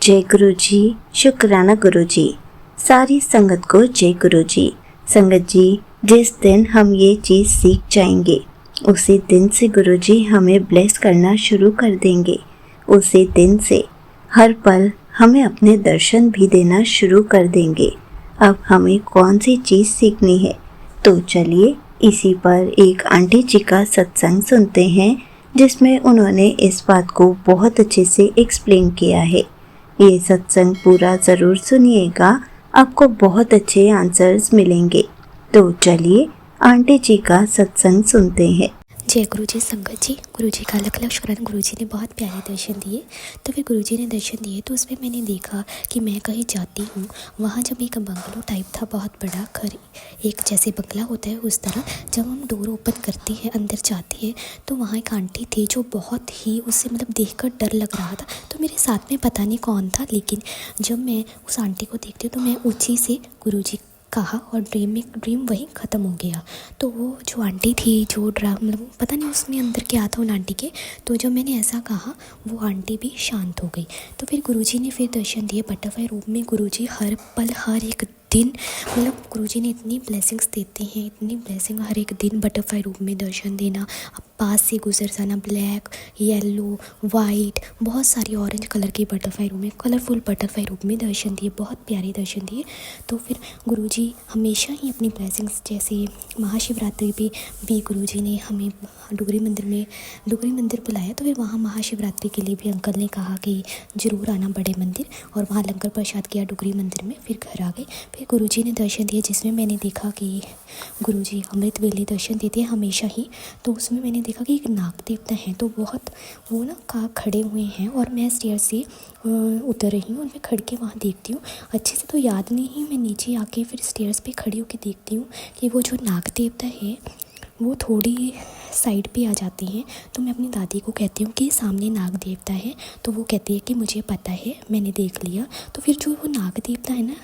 जय गुरु जी। शुक्राना गुरु जी। सारी संगत को जय गुरु जी। संगत जी, जिस दिन हम ये चीज़ सीख जाएंगे उसी दिन से गुरु जी हमें ब्लेस करना शुरू कर देंगे। उसी दिन से हर पल हमें अपने दर्शन भी देना शुरू कर देंगे। अब हमें कौन सी चीज़ सीखनी है, तो चलिए इसी पर एक आंटी जी का सत्संग सुनते हैं, जिसमें उन्होंने इस बात को बहुत अच्छे से एक्सप्लेन किया है। ये सत्संग पूरा ज़रूर सुनिएगा, आपको बहुत अच्छे आंसर्स मिलेंगे। तो चलिए आंटी जी का सत्संग सुनते हैं। जय गुरु जी। संगत जी, गुरु जी का अलग अलग शुक्राना। गुरु जी ने बहुत प्यारे दर्शन दिए। तो फिर गुरु जी ने दर्शन दिए तो उसमें मैंने देखा कि मैं कहीं जाती हूँ, वहाँ जब एक बंगलो टाइप था, बहुत बड़ा घर, एक जैसे बंगला होता है उस तरह। जब हम डोर ओपन करते हैं, अंदर जाते हैं, तो वहाँ एक आंटी थी जो बहुत ही, उससे मतलब देखकर डर लग रहा था। तो मेरे साथ में पता नहीं कौन था, लेकिन जब मैं उस आंटी को देखती हूँ तो मैं ऊँची से गुरु जी कहा और ड्रीम वहीं ख़त्म हो गया। तो वो जो आंटी थी, जो मतलब पता नहीं उसमें अंदर क्या था उन आंटी के, तो जब मैंने ऐसा कहा वो आंटी भी शांत हो गई। तो फिर गुरुजी ने फिर दर्शन दिए बटरफ्लाई रूप में। गुरुजी हर पल हर एक दिन, मतलब गुरुजी ने इतनी ब्लेसिंग्स देते हैं, इतनी ब्लेसिंग हर एक दिन बटरफ्लाई रूप में दर्शन देना, पास से गुजर जाना, ब्लैक, येलो, वाइट, बहुत सारी ऑरेंज कलर के बटरफ्लाई रूप में, कलरफुल बटरफ्लाई रूप में दर्शन दिए, बहुत प्यारे दर्शन दिए। तो फिर गुरुजी हमेशा ही अपनी ब्लेसिंग्स, जैसे महाशिवरात्रि पे भी गुरुजी ने हमें डुगरी मंदिर बुलाया। तो फिर वहाँ महाशिवरात्रि के लिए भी अंकल ने कहा कि ज़रूर आना बड़े मंदिर, और वहाँ लंगर प्रसाद किया डुगरी मंदिर में। फिर घर आ गए। फिर गुरुजी ने दर्शन दिए, जिसमें मैंने देखा कि गुरुजी अमृत वेले दर्शन देते हैं हमेशा ही। तो उसमें मैंने देखा कि एक नाग देवता हैं, तो बहुत वो ना का खड़े हुए हैं, और मैं स्टेयर से उतर रही हूँ और मैं खड़ के वहाँ देखती हूँ। अच्छे से तो याद नहीं, मैं नीचे आके फिर स्टेयर्स पे खड़ी होकर देखती हूँ कि वो जो नाग देवता है वो थोड़ी साइड पे आ जाती हैं। तो मैं अपनी दादी को कहती हूँ कि सामने नाग देवता है, तो वो कहती है कि मुझे पता है, मैंने देख लिया। तो फिर जो वो नाग देवता है ना,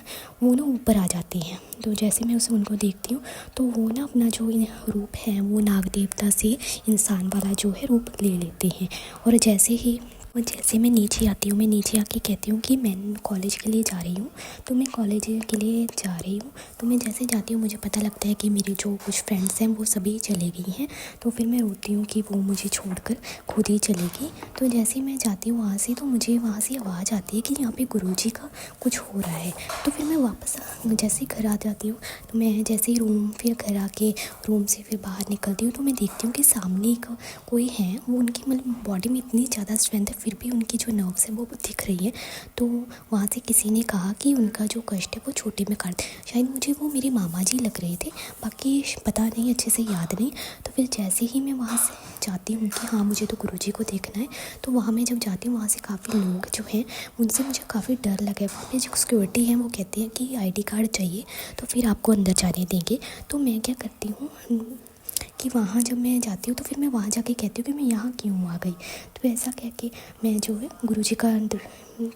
वो ना ऊपर आ जाते हैं। तो जैसे मैं उनको देखती हूँ तो वो ना अपना जो रूप है वो नाग देवता से इंसान वाला जो है रूप ले लेते हैं। और जैसे मैं नीचे आती हूँ, मैं नीचे आके कहती हूँ कि मैं कॉलेज के लिए जा रही हूँ। तो मैं कॉलेज के लिए जा रही हूँ, तो मैं जैसे जाती हूँ मुझे पता लगता है कि मेरी जो कुछ फ्रेंड्स हैं वो सभी चले गई हैं। तो फिर मैं रोती हूँ कि वो मुझे छोड़कर खुद ही चलेगी। तो जैसे मैं जाती हूँ वहाँ से, तो मुझे वहाँ से आवाज़ आती है कि यहाँ पे गुरुजी का कुछ हो रहा है। तो फिर मैं वापस जैसे घर आ जाती हूँ, तो मैं जैसे ही फिर घर आके रूम से फिर बाहर निकलती हूँ, तो मैं देखती हूँ कि सामने कोई है, वो उनकी मतलब बॉडी में इतनी ज़्यादा स्ट्रेंथ है, फिर भी उनकी जो नर्व्स है वो दिख रही है। तो वहाँ से किसी ने कहा कि उनका जो कष्ट है वो छोटे में काट, शायद मुझे वो मेरे मामा जी लग रहे थे, बाकी पता नहीं, अच्छे से याद नहीं। तो फिर जैसे ही मैं वहाँ से जाती हूँ कि हाँ मुझे तो गुरुजी को देखना है, तो वहाँ मैं जब जाती हूँ वहाँ से काफ़ी लोग जो हैं उनसे मुझे काफ़ी डर लगा है। वहाँ पे जो सिक्योरिटी है वो कहती है कि ID कार्ड चाहिए तो फिर आपको अंदर जाने देंगे। तो मैं क्या करती हूँ कि वहाँ जब मैं जाती हूँ तो फिर मैं वहाँ जाके कहती हूँ कि मैं यहाँ क्यों आ गई। तो ऐसा कह के मैं जो है गुरुजी का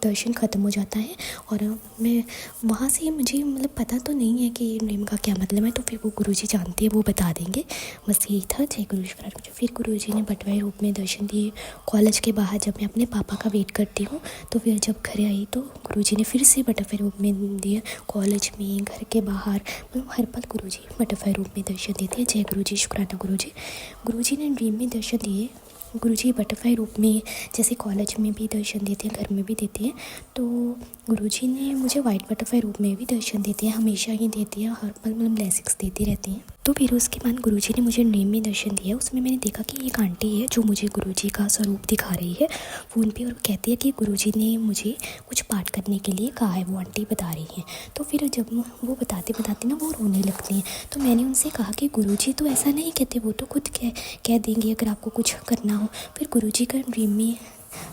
दर्शन ख़त्म हो जाता है, और मैं वहाँ से, मुझे मतलब पता तो नहीं है कि नेम का क्या मतलब है, तो फिर वो गुरुजी जानते हैं, वो बता देंगे। बस यही था। जय गुरु जी। फिर गुरुजी ने बटवाई रूप में दर्शन दिए। कॉलेज के बाहर जब मैं अपने पापा का वेट करती हूँ, तो फिर जब घर आई तो गुरुजी ने फिर से बटरफ्लाई रूप में दिए। कॉलेज में, घर के बाहर, मतलब हर पल गुरुजी बटरफ्लाई रूप में दर्शन देते हैं। जय गुरुजी। शुक्राना गुरुजी। गुरुजी ने ड्रीम में दर्शन दिए। गुरुजी बटरफ्लाई रूप में जैसे कॉलेज में भी दर्शन देते हैं, घर में भी देते हैं, तो गुरुजी ने मुझे वाइट बटरफ्लाई रूप में भी दर्शन देते हैं, हमेशा ही देती है, हर पल मतलब ब्लेसिंग्स देती रहती हैं। तो फिर उसके बाद गुरुजी ने मुझे ड्रीम में दर्शन दिया। उसमें मैंने देखा कि एक आंटी है जो मुझे गुरुजी का स्वरूप दिखा रही है फ़ोन पे, और कहती है कि गुरुजी ने मुझे कुछ पाठ करने के लिए कहा है, वो आंटी बता रही हैं। तो फिर जब वो बताते ना वो रोने लगती हैं। तो मैंने उनसे कहा कि गुरुजी तो ऐसा नहीं कहते, वो तो खुद कह देंगे अगर आपको कुछ करना हो। फिर गुरुजी का ड्रीम में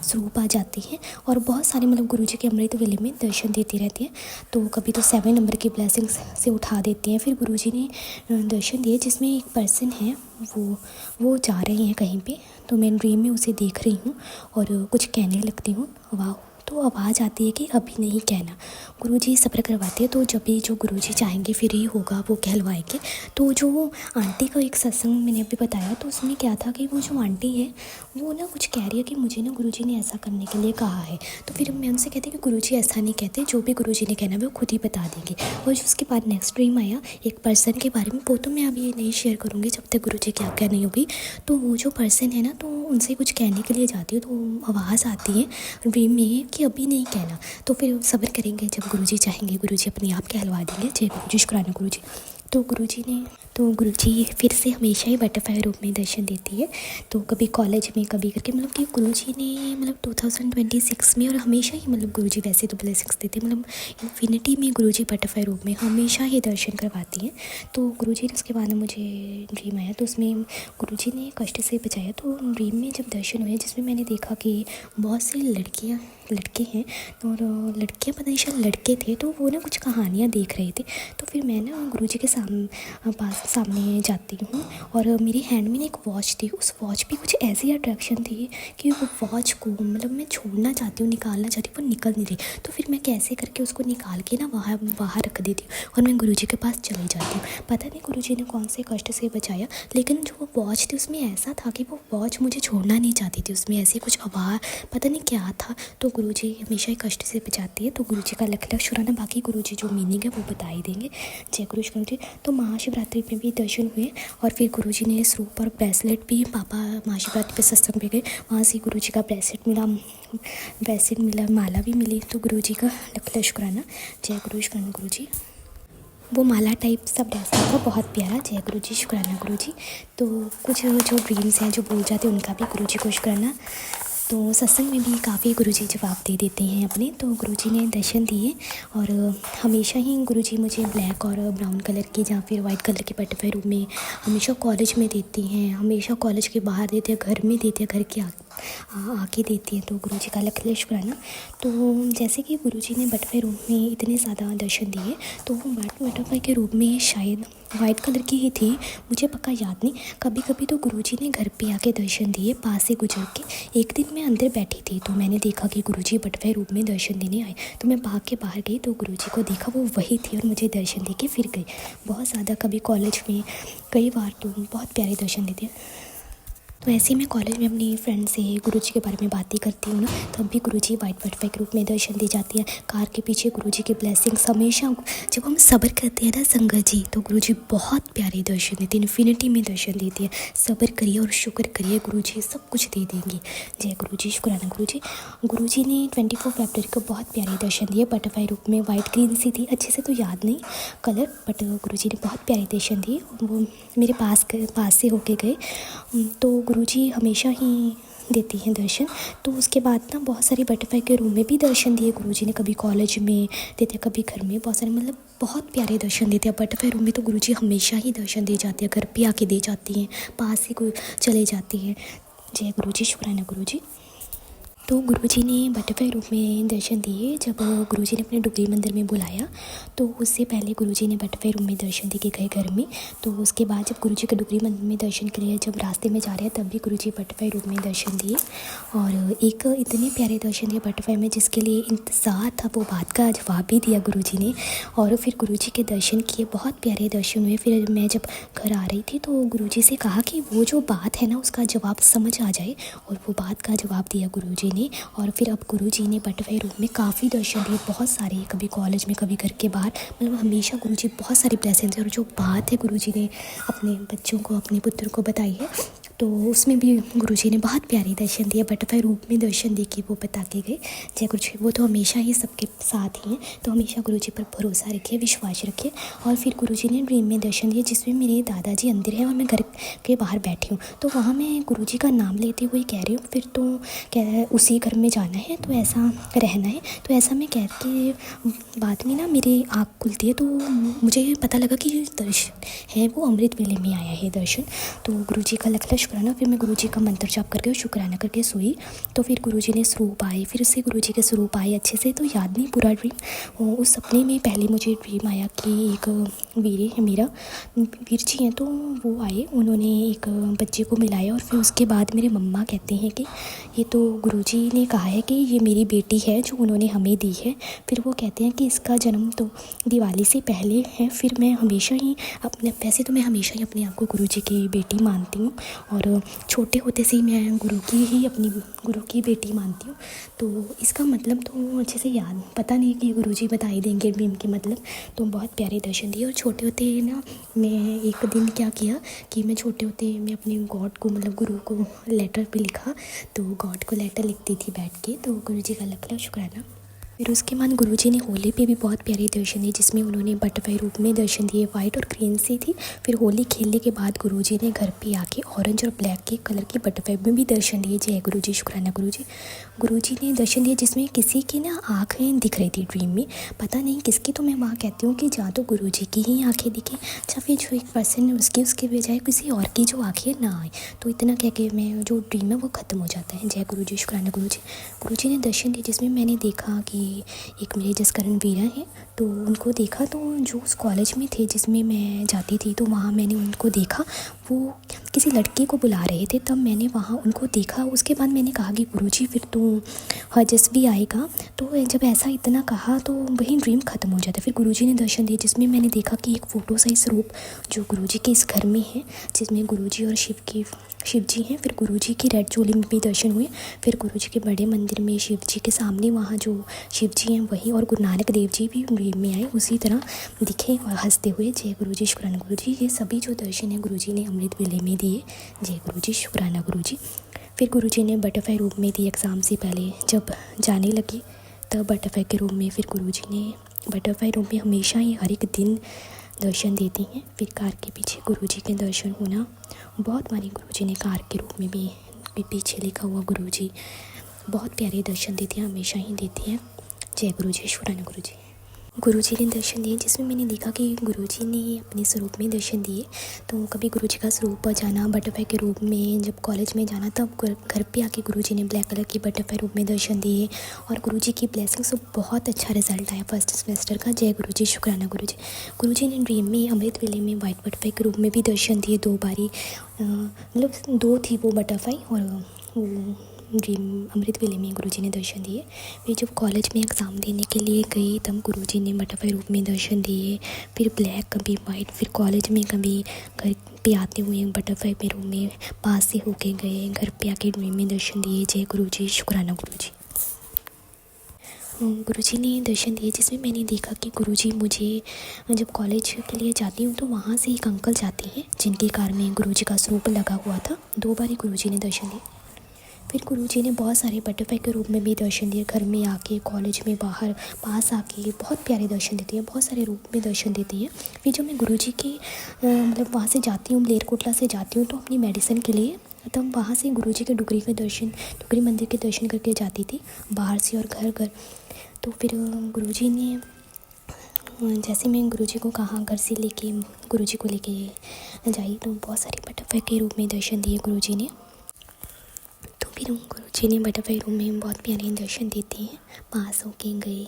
स्वरूप आ जाती हैं, और बहुत सारे मतलब गुरुजी के अमृत वेले में दर्शन देती रहती हैं। तो कभी तो 7 नंबर की ब्लेसिंग्स से उठा देती हैं। फिर गुरुजी ने दर्शन दिए जिसमें एक पर्सन है, वो जा रहे हैं कहीं पे, तो मैं ड्रीम में उसे देख रही हूँ और कुछ कहने लगती हूँ, वाह तो आवाज़ आती है कि अभी नहीं कहना। गुरुजी सब्र करवाते हैं, तो जब भी जो गुरुजी चाहेंगे फिर ही होगा, वो कहलवाएंगे। तो जो आंटी का एक सत्संग मैंने अभी बताया, तो उसमें क्या था कि वो जो आंटी है वो ना कुछ कह रही है कि मुझे ना गुरुजी ने ऐसा करने के लिए कहा है। तो फिर मैं उनसे कहती कि गुरुजी ऐसा नहीं कहते, जो भी गुरुजी ने कहना है वो खुद ही बता देंगे। और जो उसके बाद नेक्स्ट ड्रीम आया एक पर्सन के बारे में, वो तो मैं अभी नहीं शेयर करूँगी जब तक गुरुजी की आज्ञा नहीं होगी। तो वो जो पर्सन है ना, तो उनसे कुछ कहने के लिए जाती हूँ, तो आवाज़ आती है ड्रीम में कि अभी नहीं कहना। तो फिर सब्र करेंगे, जब गुरुजी चाहेंगे गुरुजी अपने आप कहलवा देंगे। जय गुरुजी, शुक्राना गुरुजी। तो गुरुजी फिर से हमेशा ही बटरफ्लाई रूप में दर्शन देती है। तो कभी कॉलेज में, कभी करके, मतलब कि गुरुजी ने मतलब 2026 में, और हमेशा ही मतलब गुरुजी वैसे तो ब्लेसिंग्स देते हैं, मतलब इन्फिनिटी में गुरुजी बटरफ्लाई रूप में हमेशा ही दर्शन करवाती हैं। तो गुरुजी ने उसके बाद में मुझे ड्रीम आया, तो उसमें गुरुजी ने कष्ट से बचाया। तो ड्रीम में जब दर्शन हुए, जिसमें मैंने देखा कि बहुत सी लड़के हैं, और लड़कियाँ पता नहीं शायद लड़के थे, तो वो ना कुछ कहानियाँ देख रहे थे। तो फिर मैं ना गुरुजी के सामने जाती हूँ, और मेरी हैंड में ना एक वॉच थी। उस वॉच पे कुछ ऐसी अट्रैक्शन थी कि वो वॉच को मतलब मैं छोड़ना चाहती हूँ, निकालना चाहती हूँ, पर निकल नहीं रही। तो फिर मैं कैसे करके उसको निकाल के ना बाहर रख देती हूँ, और मैं गुरुजी के पास चली जाती हूँ। पता नहीं गुरुजी ने कौन से कष्ट से बचाया, लेकिन जो वो वॉच थी उसमें ऐसा था कि वो वॉच मुझे छोड़ना नहीं चाहती थी। उसमें ऐसी कुछ आवाज़ पता नहीं क्या था। तो गुरुजी हमेशा ही कष्ट से बचाती है। तो गुरुजी का लख लख शुक्राना। बाकी गुरुजी जो मीनिंग है वो बता ही देंगे। जय गुरु जी। तो महाशिवरात्रि में भी दर्शन हुए, और फिर गुरुजी ने इस रूप और ब्रेसलेट भी, पापा महाशिवरात्रि पे सत्संग पे गए, वहाँ से गुरुजी का ब्रेसलेट मिला, माला भी मिली। तो गुरुजी का लख लख शुक्राना। जय गुरु, शुक्राना गुरुजी। वो माला टाइप सा ब्रेसलेट था, बहुत प्यारा। जय गुरुजी, शुक्राना गुरुजी। तो कुछ जो ड्रीम्स हैं जो भूल जाते हैं, उनका भी गुरुजी को शुक्राना। तो सत्संग में भी काफ़ी गुरुजी जवाब दे देते हैं अपने। तो गुरुजी ने दर्शन दिए, और हमेशा ही गुरुजी मुझे ब्लैक और ब्राउन कलर की या फिर वाइट कलर के बटरफ्लाई रूप में हमेशा कॉलेज में देती हैं, हमेशा कॉलेज के बाहर देते हैं, घर में देते हैं, घर के आके देती हैं। तो गुरुजी का लख लख शुक्राना। तो जैसे कि गुरुजी ने बटरफ्लाई रूप में इतने ज़्यादा दर्शन दिए, तो वो बटरफ्लाई के रूप में शायद वाइट कलर की ही थी, मुझे पक्का याद नहीं। कभी कभी तो गुरुजी ने घर पे आके दर्शन दिए, पास से गुजर के। एक दिन मैं अंदर बैठी थी, तो मैंने देखा कि गुरुजी बटरफ्लाई रूप में दर्शन देने आए। तो मैं भाग के बाहर गई, तो गुरुजी को देखा, वो वही थी, और मुझे दर्शन दे के फिर गई। बहुत ज़्यादा कभी कॉलेज में कई बार तो बहुत प्यारे दर्शन देते हैं। तो ऐसे ही मैं कॉलेज में अपनी फ्रेंड से गुरुजी के बारे में बातें करती हूँ ना, तब भी गुरुजी वाइट बटरफ्लाई के रूप में दर्शन दी जाती है। कार के पीछे गुरुजी की ब्लेसिंग्स हमेशा। जब हम सब्र करते हैं ना संगत जी, तो गुरुजी बहुत प्यारे दर्शन देते हैं, इन्फिनिटी में दर्शन देती है। सब्र करिए और शुक्र करिए, गुरुजी सब कुछ दे देंगे। जय गुरुजी, शुक्राना गुरुजी। गुरुजी ने 24 फरवरी को बहुत प्यारे दर्शन दिए, बटरफ्लाई रूप में। वाइट ग्रीन सी थी, अच्छे से तो याद नहीं कलर, बट गुरुजी ने बहुत प्यारे दर्शन दिए। वो मेरे पास से होके गए। तो गुरुजी हमेशा ही देती हैं दर्शन। तो उसके बाद ना बहुत सारे बटरफ्लाई के रूम में भी दर्शन दिए गुरुजी ने, कभी कॉलेज में देते, कभी घर में, बहुत सारे मतलब बहुत प्यारे दर्शन देते हैं। बटरफ्लाई रूम में तो गुरुजी हमेशा ही दर्शन दे जाते हैं, घर पे आके दे जाती हैं, पास ही कोई चले जाती हैं। जय गुरुजी, शुक्राना गुरुजी। तो गुरुजी ने बटरफ्लाई रूप में दर्शन दिए जब गुरुजी ने अपने डुगरी मंदिर में बुलाया। तो उससे पहले गुरुजी ने बटरफ्लाई रूप में दर्शन दे के गए घर में। तो उसके बाद जब गुरुजी के डुगरी मंदिर में दर्शन किए, जब रास्ते में जा रहे हैं, तब भी गुरुजी बटरफ्लाई रूप में दर्शन दिए, और एक इतने प्यारे दर्शन दिए बटरफ्लाई में, जिसके लिए इंतज़ार था, वो बात का जवाब भी दिया गुरुजी ने। और फिर गुरुजी के दर्शन किए, बहुत प्यारे दर्शन हुए। फिर मैं जब घर आ रही थी, तो गुरुजी से कहा कि वो जो बात है ना, उसका जवाब समझ आ जाए, और वो बात का जवाब दिया गुरुजी ने। और फिर अब गुरुजी ने बटरफ्लाई रूप में काफ़ी दर्शन दिए, बहुत सारे, कभी कॉलेज में, कभी घर के बाहर, मतलब हमेशा गुरुजी बहुत सारी ब्लेसिंग्स। और जो बात है गुरुजी ने अपने बच्चों को, अपने पुत्र को बताई है, तो उसमें भी गुरुजी ने बहुत प्यारे दर्शन दिए, बटरफ्लाई रूप में दर्शन दे के वो बता के गए। जय गुरुजी। वो तो हमेशा ही सबके साथ ही हैं, तो हमेशा गुरुजी पर भरोसा रखिए, विश्वास रखिए। और फिर गुरुजी ने ड्रीम में दर्शन दिए, जिसमें मेरे दादाजी अंदर हैं और मैं घर के बाहर बैठी हूँ। तो वहाँ मैं गुरुजी का नाम लेते हुए कह रही हूँ, फिर तो कह उसी घर में जाना है, तो ऐसा रहना है। तो ऐसा मैं कह के बाद में ना मेरी आँख खुलती है, तो मुझे पता लगा कि दर्शन है वो अमृत वेले में आया है दर्शन। तो गुरुजी का लख लख शुक्राना। फिर मैं गुरुजी का मंत्र जाप करके और शुक्राना करके सोई। तो फिर गुरुजी ने स्वरूप आए, फिर उससे गुरुजी के स्वरूप आए अच्छे से, तो याद नहीं पूरा ड्रीम। उस सपने में पहले मुझे ड्रीम आया कि एक वीर है मेरा, वीर जी हैं, तो वो आए, उन्होंने एक बच्चे को मिलाया और फिर उसके बाद मेरे मम्मा कहते हैं कि ये तो गुरुजी ने कहा है कि ये मेरी बेटी है जो उन्होंने हमें दी है। फिर वो कहते हैं कि इसका जन्म तो दिवाली से पहले है। फिर मैं हमेशा ही वैसे तो मैं हमेशा ही अपने आप को गुरुजी की बेटी मानती हूँ और छोटे होते से ही मैं अपनी गुरु की बेटी मानती हूँ। तो इसका मतलब तो अच्छे से याद पता नहीं कि गुरुजी बता ही देंगे ड्रीम के मतलब। तो बहुत प्यारे दर्शन दिए। और छोटे होते ना मैं एक दिन क्या किया कि मैं छोटे होते मैं अपने गॉड को मतलब गुरु को लेटर पे लिखा, तो गॉड को लेटर लिखती थी बैठ के। तो गुरुजी का लख लख शुक्राना। फिर उसके बाद गुरुजी ने होली पे भी बहुत प्यारे दर्शन दिए, जिसमें उन्होंने बटरफ्लाई रूप में दर्शन दिए, वाइट और ग्रीन से थी। फिर होली खेलने के बाद गुरुजी ने घर पे आके ऑरेंज और ब्लैक के कलर की बटरफ्लाई में भी दर्शन दिए। जय गुरुजी शुक्राना गुरुजी। गुरुजी ने दर्शन दिए जिसमें किसी की ना आँखें दिख रही थी ड्रीम में, पता नहीं किसकी। तो मैं वहाँ कहती हूँ कि या तो गुरुजी की ही आँखें दिखें या फिर जो एक पर्सन है उसके बजाय किसी और की जो आँखें ना आए। तो इतना कह के मैं जो ड्रीम है वो ख़त्म हो जाता है। जय गुरुजी शुक्राना गुरुजी। गुरुजी ने दर्शन दिए जिसमें मैंने देखा कि एक मेरे जसकरण वीरा हैं, तो उनको देखा। तो जो उस कॉलेज में थे जिसमें मैं जाती थी, तो वहाँ मैंने उनको देखा, वो किसी लड़के को बुला रहे थे, तब मैंने वहाँ उनको देखा। उसके बाद मैंने कहा कि गुरुजी फिर तो हजस भी आएगा। तो जब ऐसा इतना कहा तो वही ड्रीम ख़त्म हो जाता। फिर गुरुजी ने दर्शन दिए जिसमें मैंने देखा कि एक फ़ोटो साइज रूप जो गुरुजी के इस घर में है, जिसमें गुरुजी और शिव जी हैं। फिर गुरुजी की रेड चोली में भी दर्शन हुए। फिर गुरुजी के बड़े मंदिर में शिव जी के सामने वहाँ जो शिव जी हैं वही, और गुरु नानक देव जी भी ड्रीम में आए उसी तरह दिखे और हंसते हुए। जय गुरुजी शुक्राना गुरुजी। ये सभी जो दर्शन है गुरुजी ने अमृत वेले में दिए। जय गुरुजी शुक्राना गुरुजी। फिर गुरुजी ने बटरफ्लाई रूप में दिए एग्ज़ाम से पहले, जब जाने लगी तब बटरफ्लाई के रूप में। फिर गुरुजी ने बटरफ्लाई रूप में हमेशा ही हर एक दिन दर्शन देती हैं। फिर कार के पीछे गुरुजी के दर्शन होना बहुत मानी। गुरुजी ने कार के रूप में भी पीछे लिखा हुआ गुरुजी बहुत प्यारे दर्शन देती हैं, हमेशा ही देती हैं। जय गुरुजी शुक्राना गुरुजी। गुरुजी ने दर्शन दिए जिसमें मैंने देखा कि गुरुजी ने अपने स्वरूप में दर्शन दिए। तो कभी गुरुजी का स्वरूप पर जाना, बटरफ्लाई के रूप में जब कॉलेज में जाना, तब घर पे आके गुरुजी ने ब्लैक कलर की बटरफ्लाई रूप में दर्शन दिए और गुरुजी की ब्लेसिंग से बहुत अच्छा रिजल्ट आया फर्स्ट सेमेस्टर का। जय गुरुजी शुक्राना गुरुजी। गुरुजी ने ड्रीम में अमृत वेले में वाइट बटरफ्लाई के रूप में भी दर्शन दिए 2 बारी, मतलब 2 थी वो बटरफ्लाई, और वो ड्रीम अमृत वेले में गुरुजी ने दर्शन दिए। फिर जब कॉलेज में एग्ज़ाम देने के लिए गई तब गुरुजी ने बटरफ्लाई रूप में दर्शन दिए, फिर ब्लैक कभी वाइट, फिर कॉलेज में कभी घर पे आते हुए बटरफ्लाई पे रूम में पास से होके गए, घर पे आके ड्रीम में दर्शन दिए। जय गुरुजी शुक्राना गुरुजी। गुरुजी ने दर्शन दिए जिसमें मैंने देखा कि गुरुजी मुझे जब कॉलेज के लिए जाती हूँ तो वहाँ से एक अंकल जाते हैं जिनके कार में गुरुजी का स्वरूप लगा हुआ था। 2 बार गुरुजी ने दर्शन दिए। फिर गुरुजी ने बहुत सारे बटरफ्लाई के रूप में भी दर्शन दिए, घर में आके, कॉलेज में बाहर पास आके बहुत प्यारे दर्शन देती है, बहुत सारे रूप में दर्शन देती है। फिर जब मैं गुरुजी के मतलब वहाँ से जाती हूँ, मलेरकोटला से जाती हूँ तो अपनी मेडिसिन के लिए, तब वहाँ से गुरुजी के डुगरी मंदिर के दर्शन करके जाती थी बाहर से और घर। तो फिर गुरुजी ने जैसे मैं गुरुजी को कहा घर से गुरुजी को लेके जाई, तो बहुत सारे बटरफ्लाई के रूप में दर्शन दिए गुरुजी ने। तो फिर गुरुजी ने बटरफ्लाई रूम में बहुत प्यारे दर्शन देते हैं, पास होके गए।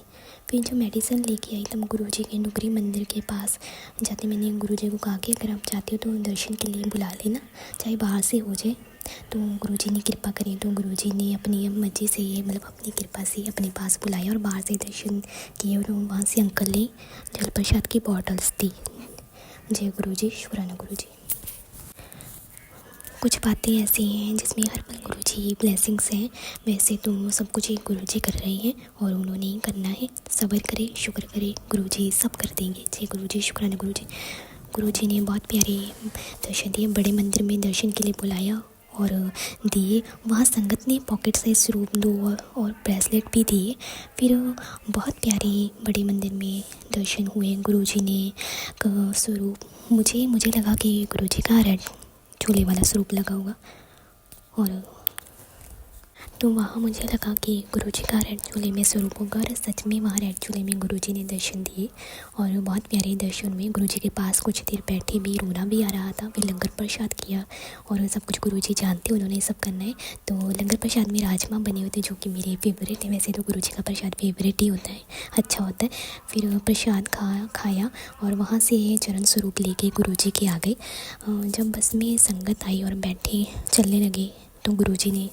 फिर जो मेडिसिन लेके आई तब गुरुजी के डुगरी मंदिर के पास जाते मैंने गुरुजी को कहा कि अगर आप चाहते हो तो दर्शन के लिए बुला लेना, चाहे बाहर से हो जाए। तो गुरुजी ने कृपा करी, तो गुरुजी ने अपनी मर्जी से मतलब अपनी कृपा से अपने पास बुलाया और बाहर से दर्शन किए। और वहाँ से अंकल ने जल प्रसाद की बॉटल्स दी। जय गुरुजी शुक्राना गुरुजी। कुछ बातें ऐसी हैं जिसमें हर पल गुरुजी ब्लेसिंग्स हैं, वैसे तो सब कुछ एक गुरुजी कर रहे हैं और उन्होंने ही करना है। सब्र करे, शुक्र करे, गुरुजी सब कर देंगे। जय गुरुजी शुक्राना गुरुजी। गुरुजी ने बहुत प्यारे दर्शन दिए, बड़े मंदिर में दर्शन के लिए बुलाया और दिए। वहाँ संगत ने पॉकेट साइज रूप 2 और ब्रेसलेट भी दिए। फिर बहुत प्यारे बड़े मंदिर में दर्शन हुए। गुरुजी ने स्वरूप मुझे लगा कि गुरुजी का रेड चोले वाला स्वरूप लगा होगा। और तो वहाँ मुझे लगा कि गुरुजी का रेड चूल्हे में स्वरूप होगा, और सच में वहाँ रेड चूल्हे में गुरुजी ने दर्शन दिए। और बहुत प्यारे दर्शन हुए। गुरुजी के पास कुछ देर बैठे भी, रोना भी आ रहा था। फिर लंगर प्रसाद किया, और सब कुछ गुरुजी जानते उन्होंने सब करना है। तो लंगर प्रसाद में राजमा बने हुए थे, जो कि मेरे फेवरेट है। वैसे तो गुरुजी का प्रसाद फेवरेट ही होता है, अच्छा होता है। फिर प्रसाद खाया और वहाँ से चरण स्वरूप लेके गुरुजी के आ गए। जब बस में संगत आई और बैठे चलने लगे, तो गुरुजी ने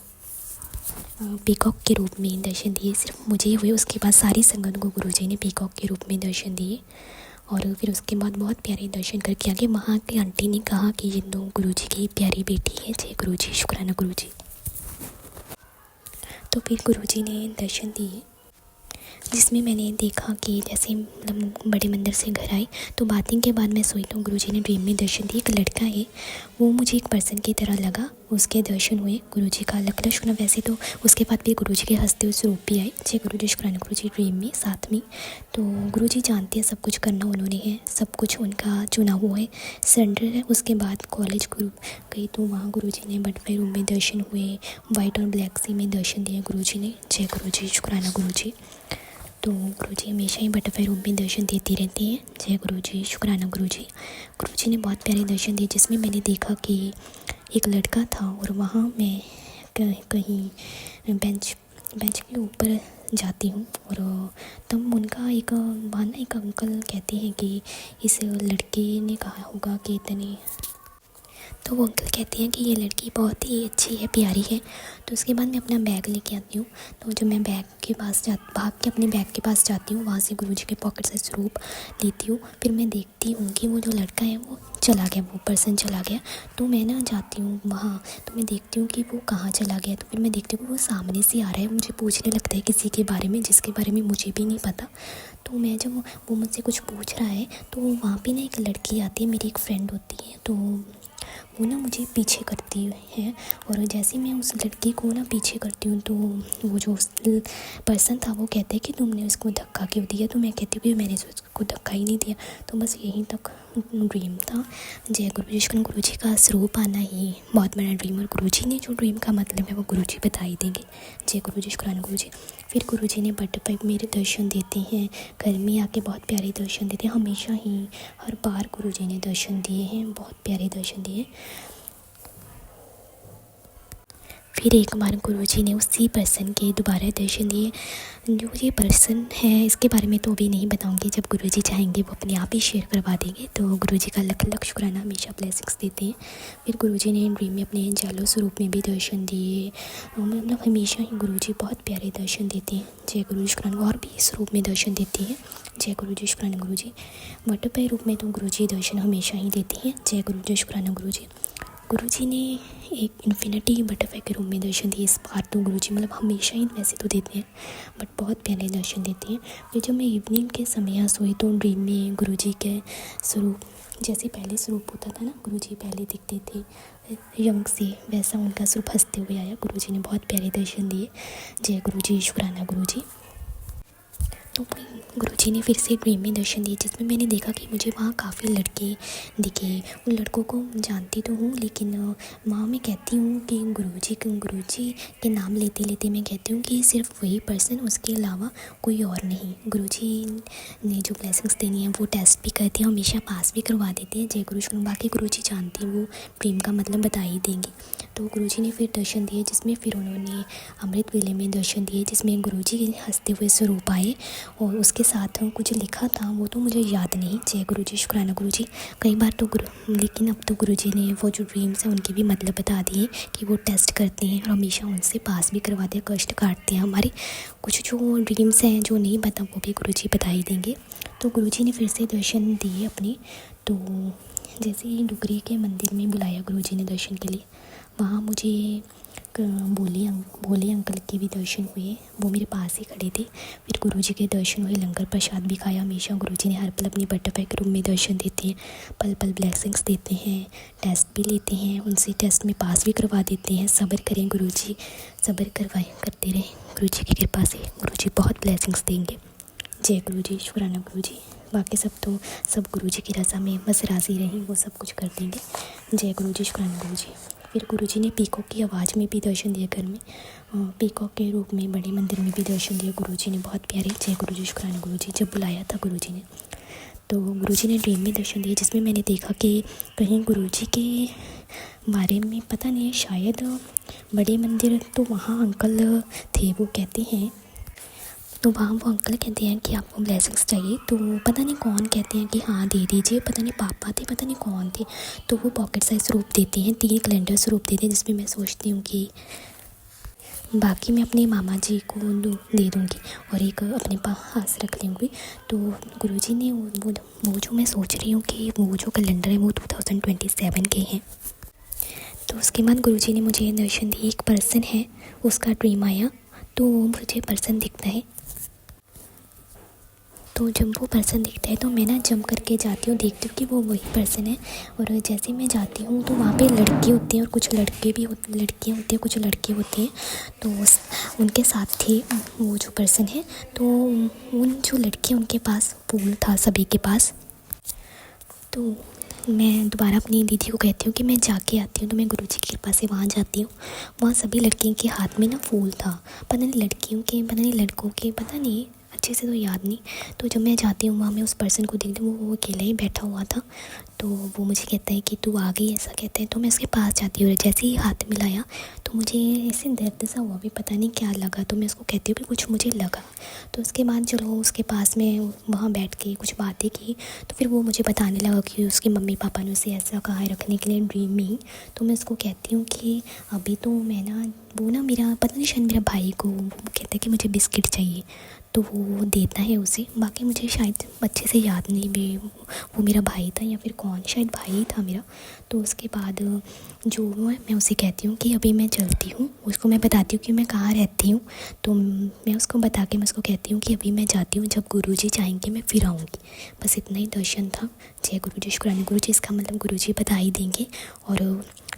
पीकॉक के रूप में दर्शन दिए। सिर्फ मुझे हुए, उसके बाद सारी संगत को गुरुजी ने पीकॉक के रूप में दर्शन दिए। और फिर उसके बाद बहुत प्यारे दर्शन करके आगे। वहाँ की आंटी ने कहा कि ये तो गुरुजी की प्यारी बेटी है। जय गुरुजी, शुक्राना गुरुजी। तो फिर गुरुजी ने दर्शन दिए, जिसमें मैंने देखा कि जैसे मतलब बड़े मंदिर से घर आई, तो बातिंग के बाद मैं सोई, तो गुरुजी ने ड्रीम में दर्शन दिए। एक लड़का है, वो मुझे एक पर्सन की तरह लगा। उसके दर्शन हुए गुरुजी का लख लख शुक्राना। वैसे तो उसके बाद फिर गुरुजी के हंसते हुए स्वरूप भी आए। जय गुरुजी, शुक्राना गुरुजी, ड्रीम में साथ में। तो गुरुजी जानते हैं सब कुछ करना उन्होंने है, सब कुछ उनका चुना हुआ है, सरेंडर है। उसके बाद कॉलेज गई, तो वहाँ गुरुजी ने बटरफ्लाई रूम में दर्शन हुए। वाइट और ब्लैक सी में दर्शन दिए गुरुजी ने। जय गुरुजी, शुक्राना गुरुजी। तो गुरुजी हमेशा ही बटरफ्लाई रूम में दर्शन देती रहती हैं। जय गुरुजी, शुक्राना गुरुजी। गुरुजी ने बहुत प्यारे दर्शन दिए, जिसमें मैंने देखा कि एक लड़का था, और वहाँ मैं कहीं बेंच के ऊपर जाती हूँ, और तब उनका एक अंकल कहते हैं कि इस लड़के ने कहा होगा कि इतने, तो वो अंकल कहते हैं कि ये लड़की बहुत ही अच्छी है, प्यारी है। तो उसके बाद मैं अपना बैग लेके आती हूँ। तो जब मैं भाग के अपने बैग के पास जाती हूँ, वहाँ से गुरुजी के पॉकेट से स्वरूप लेती हूँ। फिर मैं देखती हूँ कि वो जो लड़का है वो चला गया, वो पर्सन चला गया। तो मैं ना जाती हूँ वहाँ, तो मैं देखती हूँ कि वो कहाँ चला गया। तो फिर मैं देखती हूँ कि वो सामने से आ रहा है, मुझे पूछने लगता है किसी के बारे में, जिसके बारे में मुझे भी नहीं पता। तो मैं जब वो मुझसे कुछ पूछ रहा है, तो वहाँ पर ना एक लड़की आती है, मेरी एक फ्रेंड होती है। तो वो ना मुझे पीछे करती है, और जैसे मैं उस लड़की को ना पीछे करती हूँ, तो वो जो पर्सन था वो कहते हैं कि तुमने उसको धक्का क्यों दिया। तो मैं कहती हूँ कि मैंने उसको धक्का ही नहीं दिया। तो बस यहीं तक ड्रीम था। जय गुरुजी, शुक्राना गुरुजी का स्वरूप आना ही बहुत बड़ा ड्रीम, और गुरुजी ने जो ड्रीम का मतलब है वो गुरुजी बता ही देंगे। जय गुरुजी, शुक्राना गुरुजी। फिर गुरुजी ने बटरफ्लाई मेरे दर्शन देते हैं, घर में आके बहुत प्यारे दर्शन देते हैं। हमेशा ही हर बार गुरुजी ने दर्शन दिए हैं, बहुत प्यारे दर्शन दिए। फिर एक बार गुरुजी ने उसी पर्सन के दोबारा दर्शन दिए। जो ये पर्सन है इसके बारे में तो अभी नहीं बताऊंगी, जब गुरुजी चाहेंगे वो अपने आप ही शेयर करवा देंगे। तो गुरुजी का लख लख शुक्राना, हमेशा ब्लेसिंग्स देते हैं। फिर गुरुजी ने ड्रीम में अपने जालो स्वरूप में भी दर्शन दिए। मतलब हमेशा ही गुरुजी बहुत प्यारे दर्शन देते हैं। जय गुरुजी, शुक्राना। और भी स्वरूप में दर्शन देते हैं। जय गुरुजी, शुक्राना गुरुजी। बटरफ्लाई रूप में तो गुरुजी दर्शन हमेशा ही देते हैं। जय गुरुजी, शुक्राना गुरुजी। गुरुजी ने एक इन्फिनिटी बटरफ्लाई के रूम में दर्शन दिए इस बार। तो गुरुजी मतलब हमेशा ही वैसे तो देते हैं, बट बहुत प्यारे दर्शन देते हैं। फिर जब मैं इवनिंग के समय यहाँ सोई, तो ड्रीम में गुरुजी के स्वरूप, जैसे पहले स्वरूप होता था ना, गुरुजी पहले दिखते थे यंग से, वैसा उनका स्वरूप हंसते हुए आया। गुरुजी ने बहुत प्यारे दर्शन दिए। जय गुरुजी, शुक्राना गुरुजी। तो गुरुजी ने फिर से ड्रीम में दर्शन दिए, जिसमें मैंने देखा कि मुझे वहाँ काफ़ी लड़के दिखे। उन लड़कों को जानती तो हूँ, लेकिन वहाँ मैं कहती हूँ कि गुरुजी के नाम लेते लेते मैं कहती हूँ कि सिर्फ वही पर्सन, उसके अलावा कोई और नहीं। गुरुजी ने जो ब्लेसिंग्स देनी है वो टेस्ट भी करते हैं, हमेशा पास भी करवा देते हैं। जय गुरु। बाकी गुरुजी जानती हैं, वो ड्रीम का मतलब बता ही देंगे। तो गुरुजी ने फिर दर्शन दिए, जिसमें फिर उन्होंने अमृत वेले में दर्शन दिए, जिसमें गुरुजी हंसते हुए स्वरूप आए, और उसके साथ कुछ लिखा था, वो तो मुझे याद नहीं। जय गुरुजी, शुक्राना गुरुजी। कई बार तो लेकिन अब तो गुरुजी ने वो जो ड्रीम्स हैं उनके भी मतलब बता दिए कि वो टेस्ट करते हैं, और हमेशा उनसे पास भी करवाते हैं, कष्ट काटते हैं हमारे। कुछ जो ड्रीम्स हैं जो नहीं पता वो भी गुरुजी बता ही देंगे। तो गुरुजी ने फिर से दर्शन दिए अपने। तो जैसे ही डुगरी के मंदिर में बुलाया गुरुजी ने दर्शन के लिए, वहाँ मुझे भोले अंकल के भी दर्शन हुए, वो मेरे पास ही खड़े थे। फिर गुरुजी के दर्शन हुए, लंगर प्रसाद भी खाया। हमेशा गुरुजी ने हर पल अपनी बटरफ्लाई के रूम में दर्शन देते हैं, पल पल ब्लेसिंग्स देते हैं, टेस्ट भी लेते हैं, उनसे टेस्ट में पास भी करवा देते हैं। सब्र करें गुरुजी, सब्र करते रहें, गुरुजी की कृपा से गुरुजी बहुत ब्लेसिंग्स देंगे। जय गुरुजी, शुक्राना गुरुजी। बाकी सब गुरुजी की रज़ा में बस राज़ी रहें, वो सब कुछ कर देंगे। जय गुरुजी, शुक्राना गुरुजी। फिर गुरुजी ने पीकॉक की आवाज़ में भी दर्शन दिया घर में, पीकॉक के रूप में बड़े मंदिर में भी दर्शन दिया गुरुजी ने, बहुत प्यारे। जय गुरुजी, शुक्राना गुरुजी। जब बुलाया था गुरुजी ने तो गुरुजी ने ड्रीम में दर्शन दिए, जिसमें मैंने देखा कि कहीं गुरुजी के बारे में पता नहीं, शायद बड़े मंदिर, तो वहाँ अंकल थे, वो कहते हैं, तो वहाँ वो अंकल कहते हैं कि आपको ब्लेसिंग्स चाहिए, तो पता नहीं कौन कहते हैं कि हाँ दे दीजिए, पता नहीं पापा थे, पता नहीं कौन थे, तो वो पॉकेट साइज रूप देते हैं, 3 कैलेंडर स्वरूप देते हैं, जिसमें मैं सोचती हूँ कि बाकी मैं अपने मामा जी को दे दूँगी और एक अपने पास रख लूँगी। तो गुरुजी ने वो जो मैं सोच रही हूँ कि वो जो कैलेंडर है वो 2027 के हैं। तो उसके बाद गुरुजी ने मुझे दर्शन दिए, एक पर्सन है, उसका ड्रीम आया, तो मुझे पर्सन दिखता है, तो जब वो पर्सन दिखता है तो मैं ना जंप करके जाती हूँ, देखती हूँ कि वो वही पर्सन है, और जैसे मैं जाती हूँ तो वहाँ पे लड़के होते हैं और कुछ लड़के भी लड़कियाँ होती हैं, कुछ लड़के होते हैं, तो उनके साथ थे वो जो पर्सन है, तो उन जो लड़के उनके पास फूल था सभी के पास। तो मैं दोबारा अपनी दीदी को कहती हूँ कि मैं जाके आती हूँ, तो मैं गुरुजी की कृपा से वहाँ जाती हूँ। वहाँ सभी लड़कियों के हाथ में ना फूल था, पता नहीं लड़कियों के, पता नहीं लड़कों के, पता नहीं, अच्छे से तो याद नहीं। तो जब मैं जाती हूँ वहाँ, मैं उस पर्सन को देखती हूँ, वो अकेला ही बैठा हुआ था, तो वो मुझे कहता है कि तू आ गई, ऐसा कहता है। तो मैं उसके पास जाती हूँ, जैसे ही हाथ मिलाया तो मुझे ऐसे दर्द सा हुआ, भी पता नहीं क्या लगा, तो मैं उसको कहती हूँ कि कुछ मुझे लगा। तो उसके बाद चलो उसके पास में वहाँ बैठ के कुछ बातें की, तो फिर वो मुझे बताने लगा कि उसके मम्मी पापा ने उसे ऐसा कहा है रखने के लिए ड्रीम में। तो मैं उसको कहती हूँ कि अभी तो मैं ना, वो ना मेरा पता नहीं, शायद मेरा भाई को कहता है कि मुझे बिस्किट चाहिए, तो वो देता है उसे, बाकी मुझे शायद अच्छे से याद नहीं भी वो मेरा भाई था या फिर कौन, शायद भाई था मेरा। तो उसके बाद जो मैं उसे कहती हूँ कि अभी मैं चलती हूँ, उसको मैं बताती हूँ कि मैं कहाँ रहती हूँ, तो मैं उसको बता के मैं उसको कहती हूँ कि अभी मैं जाती हूँ, जब गुरुजी चाहेंगे मैं फिर आऊँगी। बस इतना ही दर्शन था। जय गुरुजी, शुक्राना गुरुजी, इसका मतलब गुरुजी बधाई देंगे, और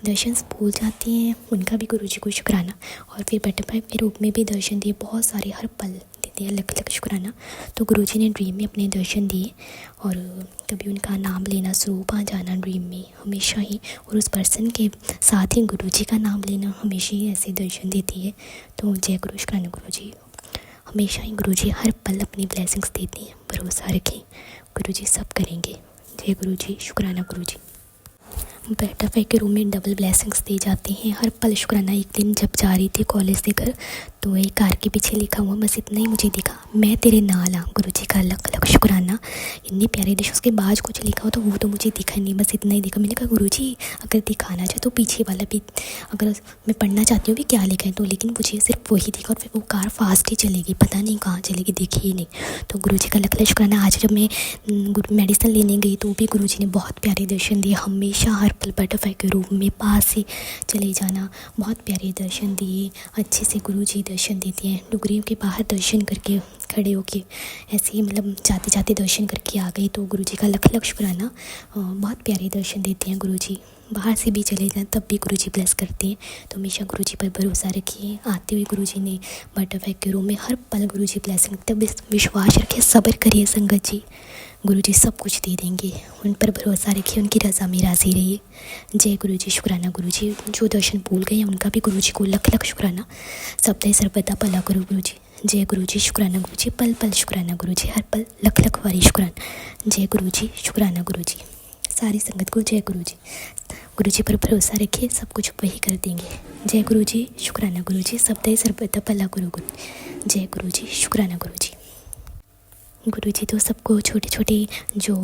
दर्शन भूल जाते हैं उनका भी गुरुजी को शुक्राना। और फिर बटरफ्लाई के रूप में भी दर्शन दिए, बहुत सारे, हर पल देते हैं, लख लख शुक्राना। तो गुरुजी ने ड्रीम में अपने दर्शन दिए, और कभी उनका नाम लेना, स्वरूप आ जाना ड्रीम में हमेशा ही, और उस पर्सन के साथ ही गुरुजी का नाम लेना हमेशा ही ऐसे दर्शन देती है। तो जय गुरु, शुक्राना गुरुजी, हमेशा ही गुरुजी हर पल अपनी ब्लेसिंग्स देती हैं, भरोसा रखें, गुरुजी सब करेंगे। जय गुरुजी, शुक्राना गुरुजी। बटरफ्लाई के रूम में डबल ब्लेसिंग्स दी जाती हैं, हर पल शुक्राना। एक दिन जब जा रही थी कॉलेज से घर, तो एक कार के पीछे लिखा हुआ, बस इतना ही मुझे दिखा, मैं तेरे नाल हाँ, गुरुजी का लख लख शुक्राना। इतनी प्यारी दिश, उसके बाद कुछ लिखा हो तो वो तो मुझे दिखा नहीं, बस इतना ही दिखा। मैंने कहा गुरुजी अगर दिखाना चाहे तो पीछे वाला भी, अगर मैं पढ़ना चाहती हूँ कि क्या लिखा है, तो लेकिन मुझे सिर्फ वही दिखा, और फिर वो कार फास्ट ही चलेगी, पता नहीं कहाँ चलेगी, दिखी ही नहीं। तो गुरुजी का लख लख शुक्राना। आज जब मैं मेडिसिन लेने गई तो भी गुरुजी ने बहुत प्यारे दर्शन दिए, हमेशा हर पल बटरफ्लाई के रूप में पास से चले जाना, बहुत प्यारे दर्शन दिए, अच्छे से गुरुजी दर्शन देते हैं। डुगरियों के बाहर दर्शन करके खड़े होके ऐसे ही, मतलब जाते जाते दर्शन करके आ गई, तो गुरुजी का लख लख शुक्राना। बहुत प्यारे दर्शन देते हैं गुरुजी, बाहर से भी चले जाएं तब भी गुरुजी ब्लेस करते हैं। तो हमेशा गुरुजी पर भरोसा रखिए। आते हुए गुरुजी ने बटरफ्लाई के रूम में हर पल गुरुजी ब्लेसिंग, तब विश्वास रखिए, सब्र करिए संगत जी, गुरुजी सब कुछ दे देंगे, उन पर भरोसा रखिए, उनकी रज़ा में राज़ी रहिए। जय गुरुजी, शुक्राना गुरुजी। जो दर्शन भूल गए हैं उनका भी गुरुजी को लख लख शुक्राना। सबदा सर्वदा भला करो गुरुजी। जय गुरुजी, शुक्राना गुरुजी, पल पल शुक्राना गुरुजी, हर पल लख लख वारी शुक्राना। जय गुरुजी, शुक्राना गुरुजी। सारी संगत को जय गुरुजी। गुरुजी पर भरोसा रखिए, सब कुछ वही कर देंगे। जय गुरुजी, शुक्राना गुरुजी, सबदा सर्वदा भला करो गुरु। जय गुरुजी, शुक्राना गुरुजी। गुरुजी तो सबको, छोटे छोटे जो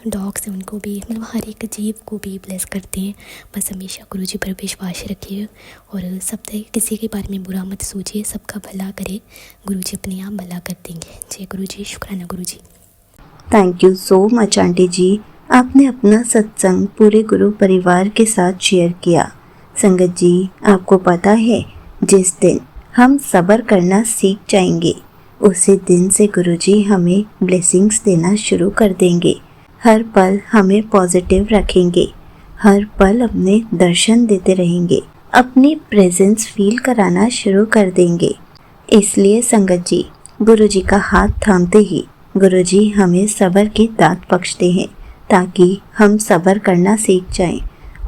डॉग्स हैं उनको भी, मतलब हर एक जीव को भी ब्लेस करते हैं। बस हमेशा गुरुजी पर विश्वास रखिए, और सब किसी के बारे में बुरा मत सोचिए, सबका भला करे, गुरुजी अपने आप भला कर देंगे। जय गुरुजी, शुक्राना Guruji. Thank you so much aunty ji, आपने अपना सत्संग पूरे गुरु परिवार के साथ शेयर किया। संगत जी, आपको पता है, जिस दिन हम सब्र करना सीख जाएंगे उसी दिन से गुरुजी हमें ब्लेसिंग्स देना शुरू कर देंगे। हर पल हमें पॉजिटिव रखेंगे, हर पल अपने दर्शन देते रहेंगे, अपनी प्रेजेंस फील कराना शुरू कर देंगे। इसलिए संगत जी, गुरुजी का हाथ थामते ही गुरुजी हमें सब्र की दात बख्शते हैं, ताकि हम सब्र करना सीख जाएं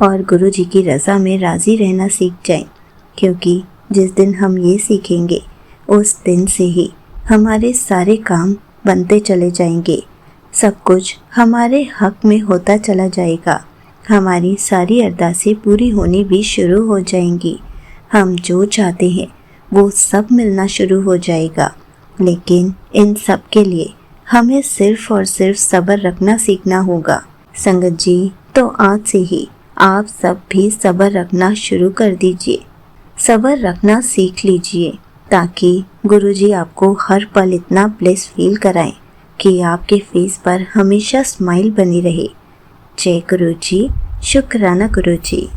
और गुरु जी की रज़ा में राज़ी रहना सीख जाएं, क्योंकि जिस दिन हम ये सीखेंगे उस दिन से ही हमारे सारे काम बनते चले जाएंगे, सब कुछ हमारे हक में होता चला जाएगा, हमारी सारी अरदासें पूरी होनी भी शुरू हो जाएंगी, हम जो चाहते हैं वो सब मिलना शुरू हो जाएगा। लेकिन इन सब के लिए हमें सिर्फ और सिर्फ सब्र रखना सीखना होगा। संगत जी, तो आज से ही आप सब भी सब्र रखना शुरू कर दीजिए, सब्र रखना सीख लीजिए, ताकि गुरुजी आपको हर पल इतना ब्लेस फील कराएं कि आपके फेस पर हमेशा स्माइल बनी रहे। जय गुरुजी, शुक्राना गुरुजी।